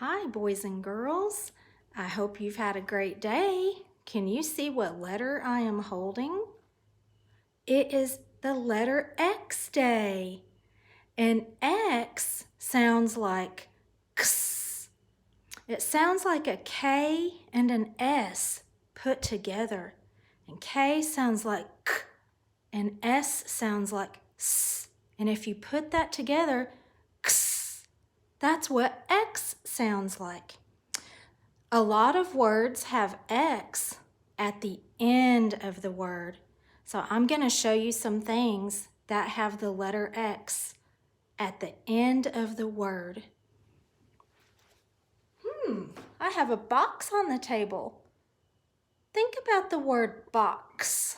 Hi, boys and girls. I hope you've had a great day. Can you see what letter I am holding? It is the letter X day. And X sounds like X. It sounds like a K and an S put together. And K sounds like K and S sounds like S. And if you put that together, X, that's what X sounds like. A lot of words have X at the end of the word. So I'm going to show you some things that have the letter X at the end of the word. I have a box on the table. Think about the word box.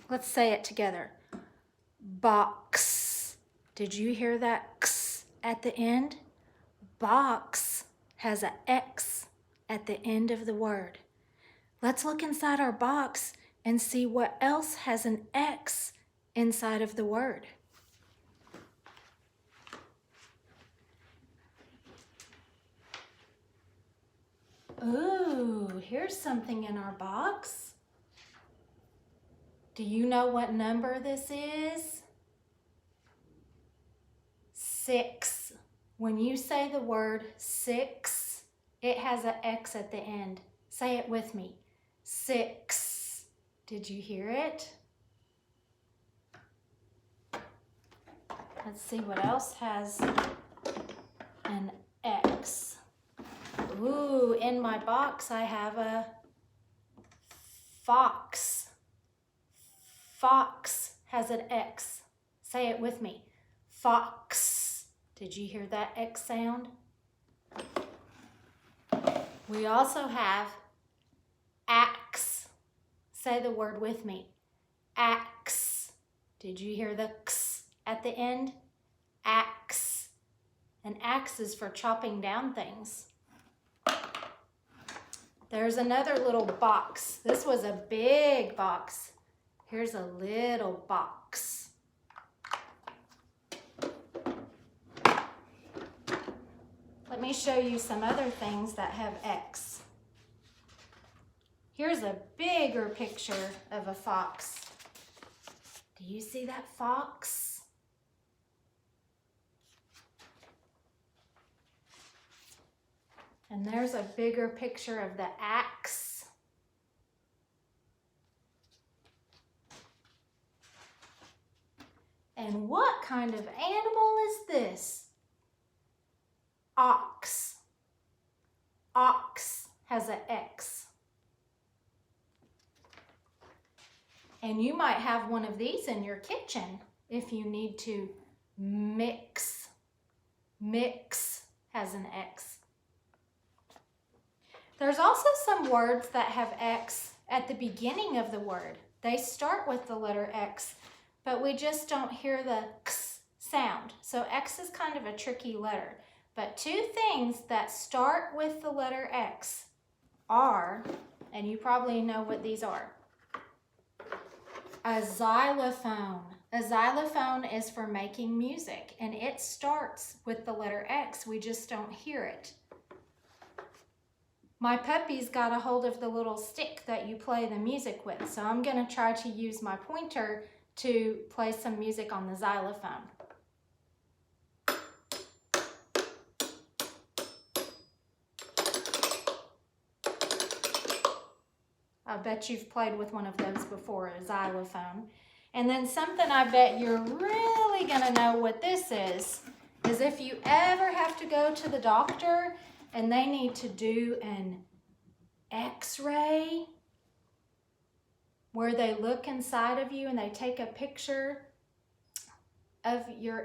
Let's say it together. Box. Did you hear that X at the end? Box has an X at the end of the word. Let's look inside our box and see what else has an X inside of the word. Ooh, here's something in our box. Do you know what number this is? 6. When you say the word 6, it has an X at the end. Say it with me. 6. Did you hear it? Let's see what else has an X. Ooh, in my box I have a fox. Fox has an X. Say it with me. Fox. Did you hear that X sound? We also have axe. Say the word with me. Axe. Did you hear the X at the end? Axe. An axe is for chopping down things. There's another little box. This was a big box. Here's a little box. Let me show you some other things that have X. Here's a bigger picture of a fox. Do you see that fox? And there's a bigger picture of the axe. And what kind of animal is this? Ox. Ox has an X. And you might have one of these in your kitchen if you need to mix. Mix has an X. There's also some words that have X at the beginning of the word. They start with the letter X, but we just don't hear the X sound. So X is kind of a tricky letter. But two things that start with the letter X are, and you probably know what these are. A xylophone. A xylophone is for making music, and it starts with the letter X. We just don't hear it. My puppy's got a hold of the little stick that you play the music with, so I'm going to try to use my pointer to play some music on the xylophone. I bet you've played with one of those before, a xylophone. And then something I bet you're really going to know what this is if you ever have to go to the doctor and they need to do an X-ray where they look inside of you and they take a picture of your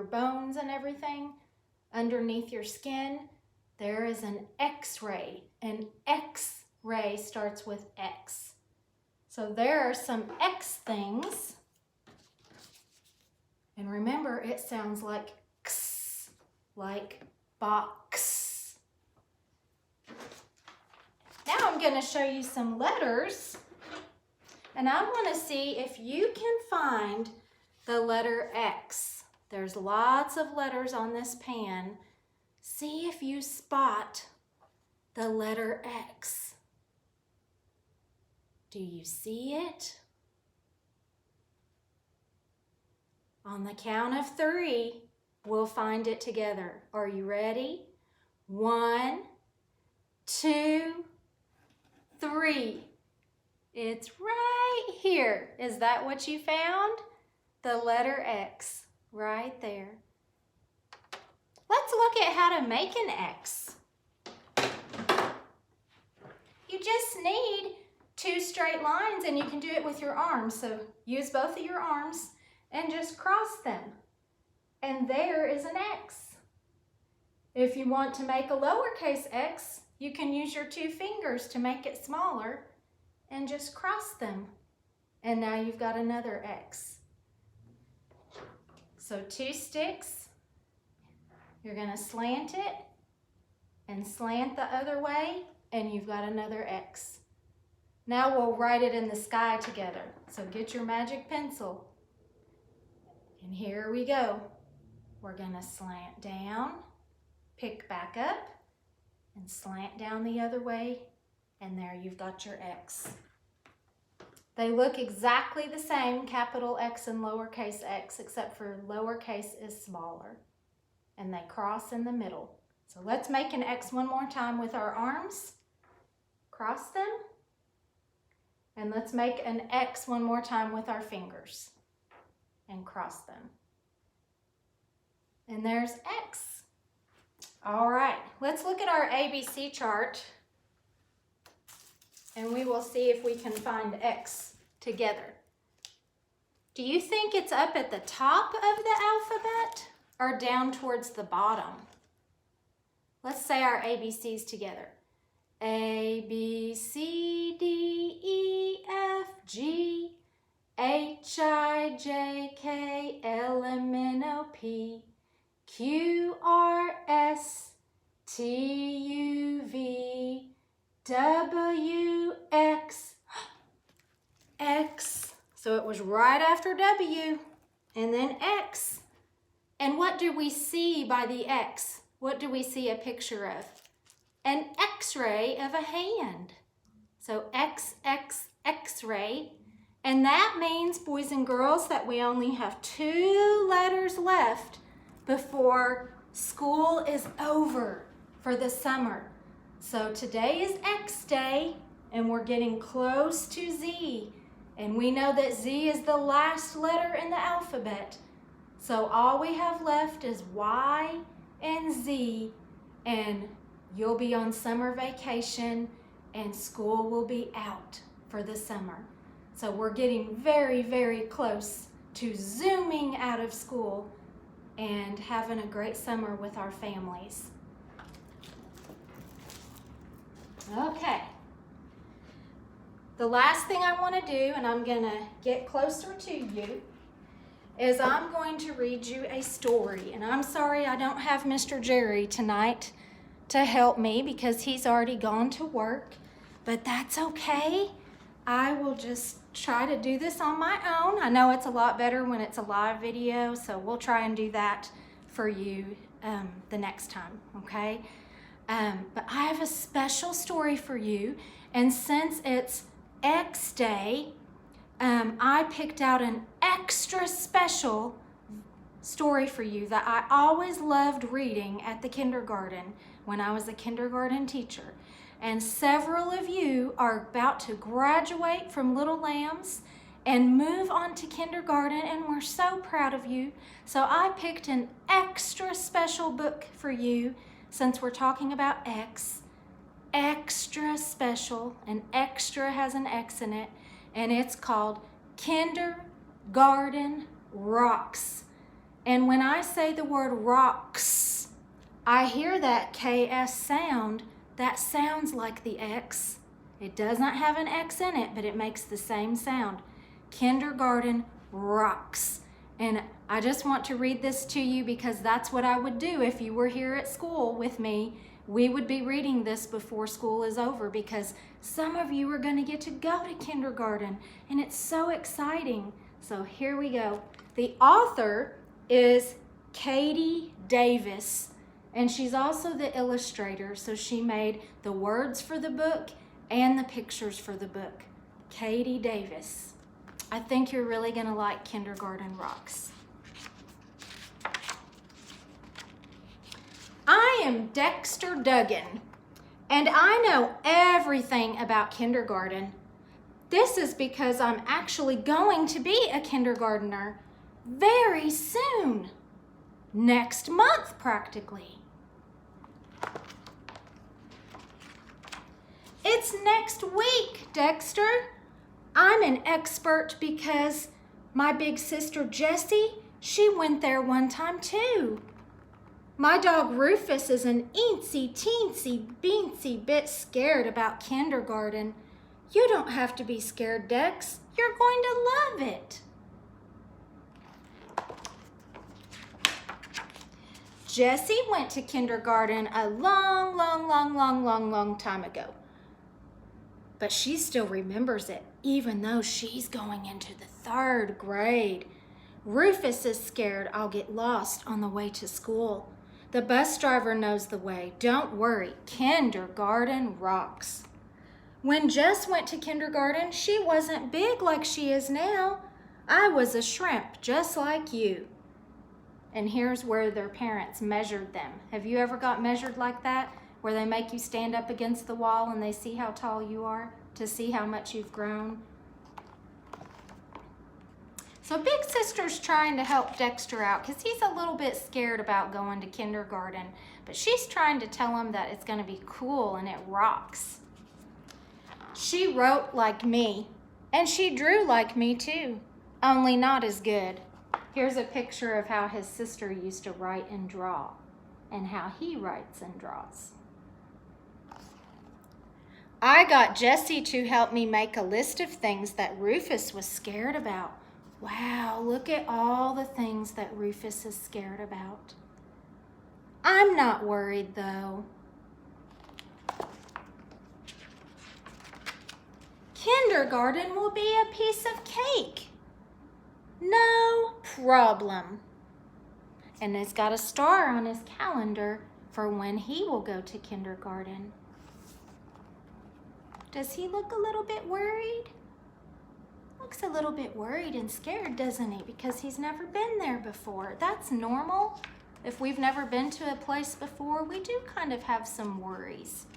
bones and everything underneath your skin. There is an X-ray. An X-ray starts with X. So there are some X things. And remember, it sounds like X, like box. Now I'm going to show you some letters, and I want to see if you can find the letter X. There's lots of letters on this pan. See if you spot the letter X. Do you see it? On the count of 3, we'll find it together. Are you ready? 1, 2, 3. It's right here. Is that what you found? The letter X, right there. Let's look at how to make an X. You just need 2 straight lines, and you can do it with your arms. So use both of your arms and just cross them. And there is an X. If you want to make a lowercase x, you can use your 2 fingers to make it smaller and just cross them. And now you've got another X. So 2 sticks, you're going to slant it and slant the other way, and you've got another X. Now we'll write it in the sky together. So get your magic pencil. And here we go. We're going to slant down, pick back up, and slant down the other way. And there you've got your X. They look exactly the same, capital X and lowercase x, except for lowercase is smaller. And they cross in the middle. So let's make an X one more time with our arms. Cross them. And let's make an X one more time with our fingers. And cross them. And there's X. All right, let's look at our ABC chart. And we will see if we can find X together. Do you think it's up at the top of the alphabet or down towards the bottom? Let's say our ABCs together. A, B, C, D, E, F, G, H, I, J, K, L, M, N, O, P, Q, R, S, T, U, V, W, X, X. So it was right after W, and then X. And what do we see by the X? What do we see a picture of? An X-ray of a hand. So X, X, X-ray. And that means, boys and girls, that we only have 2 letters left before school is over for the summer. So today is X Day, and we're getting close to Z. And we know that Z is the last letter in the alphabet. So all we have left is Y and Z, and you'll be on summer vacation, and school will be out for the summer. So we're getting very, very close to zooming out of school and having a great summer with our families. Okay. The last thing I want to do, and I'm going to get closer to you, is I'm going to read you a story. And I'm sorry I don't have Mr. Jerry tonight to help me because he's already gone to work, but that's okay. I will just try to do this on my own. I know it's a lot better when it's a live video, so we'll try and do that for you the next time, okay? But I have a special story for you, and since it's X Day, I picked out an extra special story for you that I always loved reading at the kindergarten when I was a kindergarten teacher. And several of you are about to graduate from Little Lambs and move on to kindergarten, and we're so proud of you. So I picked an extra special book for you since we're talking about X. Extra special, and extra has an X in it, and it's called Kindergarten Rocks. And when I say the word rocks, I hear that KS sound. That sounds like the X. It does not have an X in it, but it makes the same sound. Kindergarten Rocks. And I just want to read this to you because that's what I would do if you were here at school with me. We would be reading this before school is over because some of you are going to get to go to kindergarten, and it's so exciting. So here we go. The author is Katie Davis, And she's also the illustrator, so she made the words for the book and the pictures for the book. Katie Davis. I think you're really gonna like Kindergarten Rocks. I am Dexter Duggan, and I know everything about kindergarten. This is because I'm actually going to be a kindergartner very soon. Next month, practically. It's next week, Dexter. I'm an expert because my big sister Jessie, she went there one time too. My dog Rufus is an eensy teensy beensy bit scared about kindergarten. You don't have to be scared, Dex. You're going to love it. Jessie went to kindergarten a long time ago. But she still remembers it, even though she's going into the 3rd grade. Rufus is scared I'll get lost on the way to school. The bus driver knows the way. Don't worry, kindergarten rocks. When Jess went to kindergarten, she wasn't big like she is now. I was a shrimp, just like you. And here's where their parents measured them. Have you ever got measured like that? Where they make you stand up against the wall and they see how tall you are to see how much you've grown? So Big Sister's trying to help Dexter out because he's a little bit scared about going to kindergarten, but she's trying to tell him that it's going to be cool and it rocks. She wrote like me, and she drew like me too, only not as good. Here's a picture of how his sister used to write and draw, and how he writes and draws. I got Jessie to help me make a list of things that Rufus was scared about. Wow, look at all the things that Rufus is scared about. I'm not worried though. Kindergarten will be a piece of cake. No problem. And it's got a star on his calendar for when he will go to kindergarten. Does he look a little bit worried? Looks a little bit worried and scared, doesn't he? Because he's never been there before. That's normal. If we've never been to a place before, we do kind of have some worries.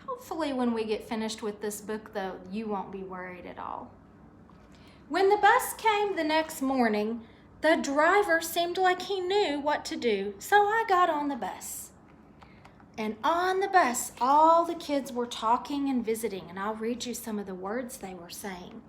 Hopefully when we get finished with this book, though, you won't be worried at all. When the bus came the next morning, the driver seemed like he knew what to do, so I got on the bus. And on the bus, all the kids were talking and visiting, and I'll read you some of the words they were saying.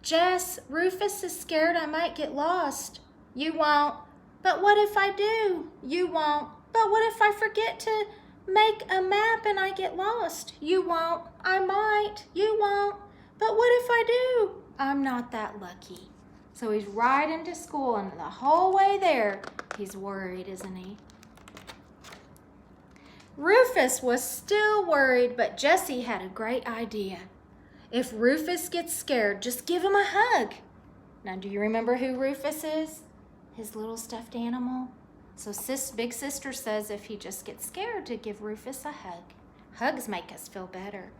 Jess, Rufus is scared I might get lost. You won't. But what if I do? You won't. But what if I forget to make a map and I get lost? You won't. I might. You won't. But what if I do? I'm not that lucky. So he's riding to school, and the whole way there, he's worried, isn't he? Rufus was still worried, but Jessie had a great idea. If Rufus gets scared, just give him a hug. Now, do you remember who Rufus is? His little stuffed animal. So Big Sister says if he just gets scared, to give Rufus a hug. Hugs make us feel better.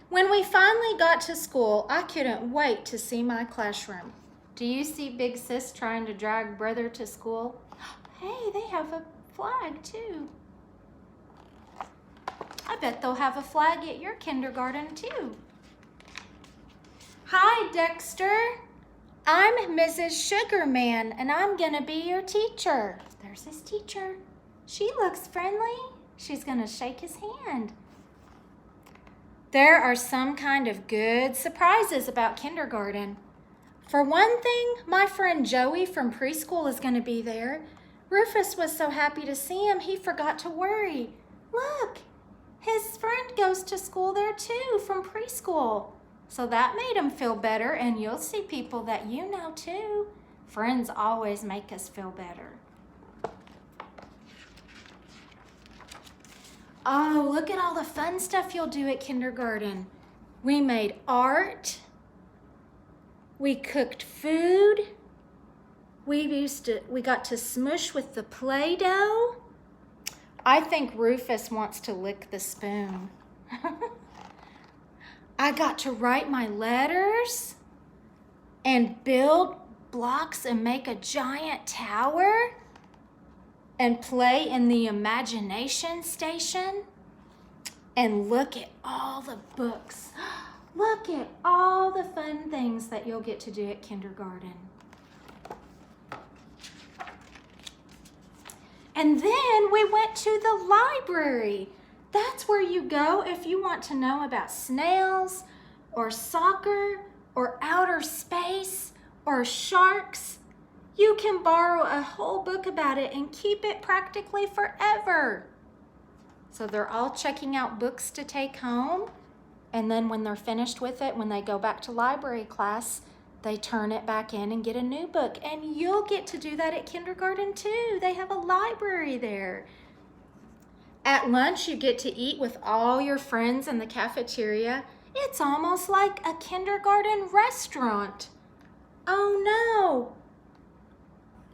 When we finally got to school, I couldn't wait to see my classroom. Do you see Big Sis trying to drag Brother to school? Hey, they have a flag too. I bet they'll have a flag at your kindergarten too. Hi, Dexter. I'm Mrs. Sugarman, and I'm gonna be your teacher. There's his teacher. She looks friendly. She's gonna shake his hand. There are some kind of good surprises about kindergarten. For one thing, my friend Joey from preschool is gonna be there. Rufus was so happy to see him, he forgot to worry. Look, his friend goes to school there too, from preschool. So that made him feel better, and you'll see people that you know too. Friends always make us feel better. Oh, look at all the fun stuff you'll do at kindergarten. We made art. We cooked food. We got to smush with the Play-Doh. I think Rufus wants to lick the spoon. I got to write my letters and build blocks and make a giant tower and play in the imagination station and look at all the books. Look at all the fun things that you'll get to do at kindergarten. And then we went to the library. That's where you go if you want to know about snails or soccer or outer space or sharks. You can borrow a whole book about it and keep it practically forever. So they're all checking out books to take home. And then when they're finished with it, when they go back to library class, they turn it back in and get a new book. And you'll get to do that at kindergarten too. They have a library there. At lunch, you get to eat with all your friends in the cafeteria. It's almost like a kindergarten restaurant. Oh no!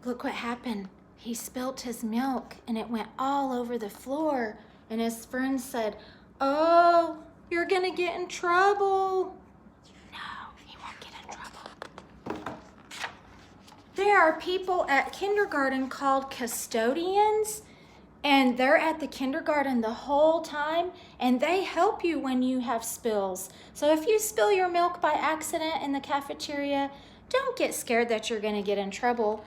Look what happened. He spilt his milk and it went all over the floor. And his friend said, "Oh, you're gonna get in trouble." No, he won't get in trouble. There are people at kindergarten called custodians, and they're at the kindergarten the whole time, and they help you when you have spills. So if you spill your milk by accident in the cafeteria, don't get scared that you're gonna get in trouble.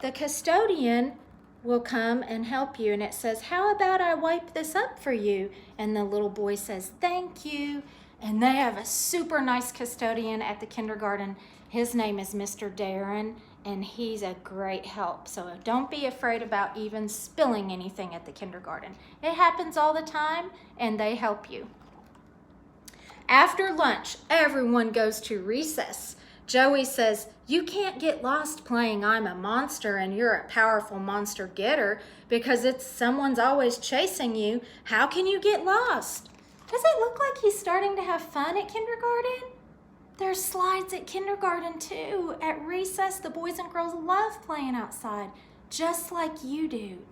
The custodian will come and help you, and it says, "How about I wipe this up for you?" And the little boy says, "Thank you." And they have a super nice custodian at the kindergarten. His name is Mr. Darren, and he's a great help. So don't be afraid about even spilling anything at the kindergarten. It happens all the time, and they help you. After lunch, everyone goes to recess. Joey says, "You can't get lost playing I'm a monster and you're a powerful monster getter because someone's always chasing you. How can you get lost?" Does it look like he's starting to have fun at kindergarten? There's slides at kindergarten too. At recess, the boys and girls love playing outside, just like you do.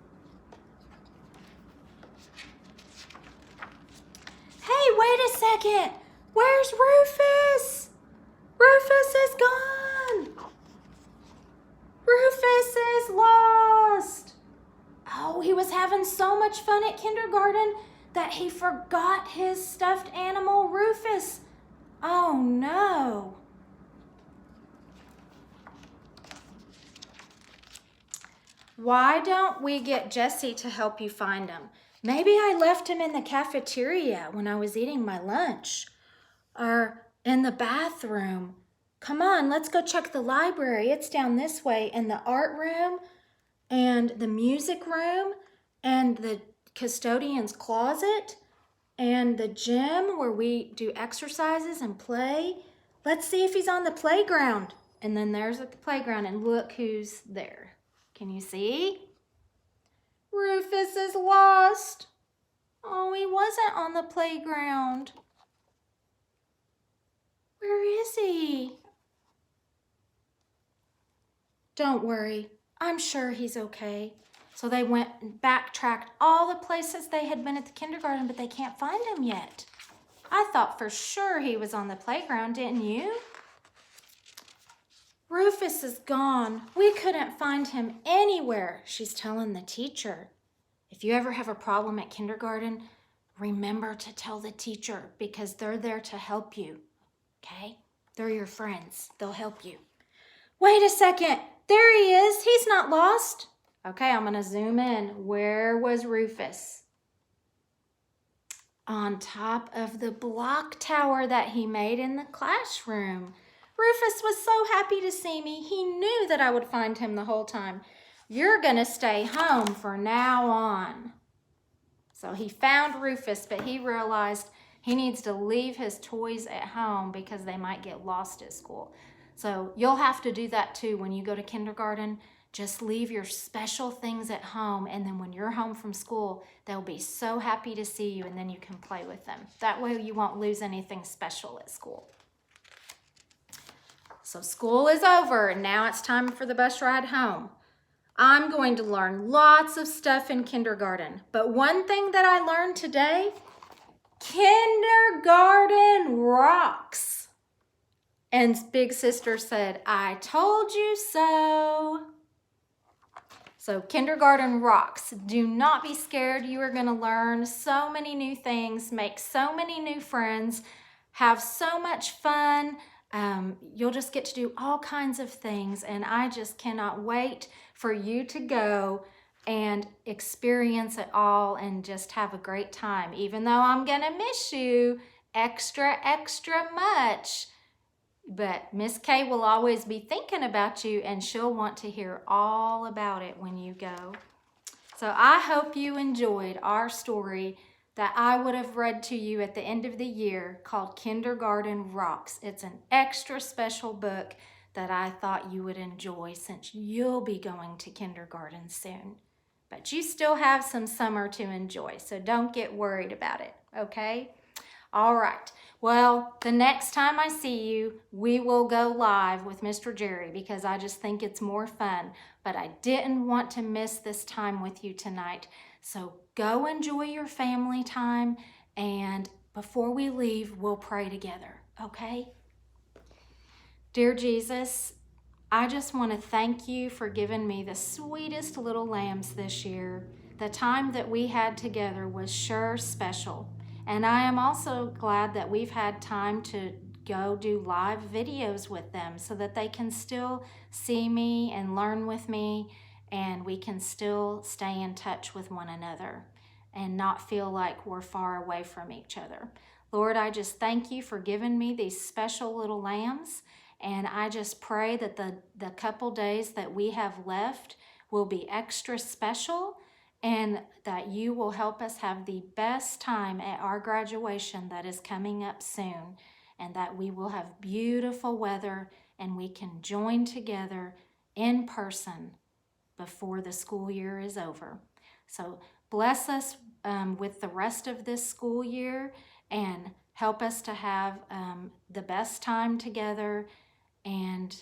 Hey, wait a second. Where's Rufus? Rufus is gone. Rufus is lost. Oh, he was having so much fun at kindergarten that he forgot his stuffed animal, Rufus. Oh no. Why don't we get Jesse to help you find him? Maybe I left him in the cafeteria when I was eating my lunch, or in the bathroom. Come on, let's go check the library. It's down this way, in the art room and the music room and the custodian's closet and the gym where we do exercises and play. Let's see if he's on the playground. And then there's at the playground, and look who's there. Can you see? Rufus is lost. Oh, he wasn't on the playground. Where is he? Don't worry, I'm sure he's okay. So they went and backtracked all the places they had been at the kindergarten, but they can't find him yet. I thought for sure he was on the playground, didn't you? Rufus is gone. We couldn't find him anywhere, she's telling the teacher. If you ever have a problem at kindergarten, remember to tell the teacher because they're there to help you, okay? They're your friends. They'll help you. Wait a second. There he is. He's not lost. Okay, I'm going to zoom in. Where was Rufus? On top of the block tower that he made in the classroom. Rufus was so happy to see me. He knew that I would find him the whole time. You're going to stay home for now on. So he found Rufus, but he realized he needs to leave his toys at home because they might get lost at school. So you'll have to do that too when you go to kindergarten. Just leave your special things at home, and then when you're home from school, they'll be so happy to see you, and then you can play with them. That way you won't lose anything special at school. So school is over, and now it's time for the bus ride home. I'm going to learn lots of stuff in kindergarten. But one thing that I learned today, kindergarten rocks. And big sister said, I told you so. So kindergarten rocks. Do not be scared. You are going to learn so many new things, make so many new friends, have so much fun. You'll just get to do all kinds of things. And I just cannot wait for you to go and experience it all and just have a great time. Even though I'm going to miss you extra much. But Miss Kay will always be thinking about you, and she'll want to hear all about it when you go. So I hope you enjoyed our story that I would have read to you at the end of the year called Kindergarten Rocks. It's an extra special book that I thought you would enjoy since you'll be going to kindergarten soon. But you still have some summer to enjoy, so don't get worried about it, okay? All right. Well, the next time I see you, we will go live with Mr. Jerry because I just think it's more fun. But I didn't want to miss this time with you tonight. So go enjoy your family time. And before we leave, we'll pray together, okay? Dear Jesus, I just want to thank you for giving me the sweetest little lambs this year. The time that we had together was sure special. And I am also glad that we've had time to go do live videos with them so that they can still see me and learn with me, and we can still stay in touch with one another and not feel like we're far away from each other. Lord, I just thank you for giving me these special little lambs, and I just pray that the couple days that we have left will be extra special, and that you will help us have the best time at our graduation that is coming up soon, and that we will have beautiful weather and we can join together in person before the school year is over. So bless us with the rest of this school year and help us to have the best time together. And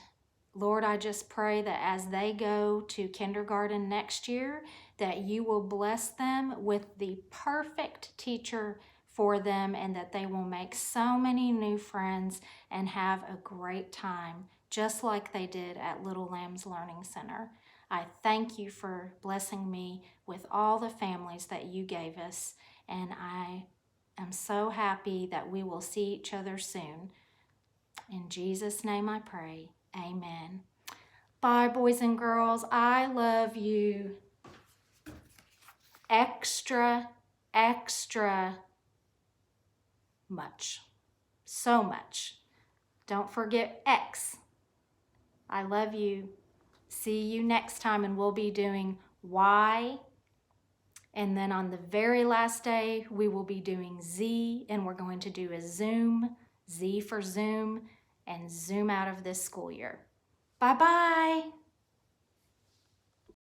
Lord, I just pray that as they go to kindergarten next year, that you will bless them with the perfect teacher for them, and that they will make so many new friends and have a great time, just like they did at Little Lambs Learning Center. I thank you for blessing me with all the families that you gave us, and I am so happy that we will see each other soon. In Jesus' name I pray. Amen. Bye, boys and girls. I love you extra much. So much. Don't forget X. I love you. See you next time, and we'll be doing Y. And then on the very last day, we will be doing Z, and we're going to do a Zoom, Z for Zoom, and zoom out of this school year. Bye-bye.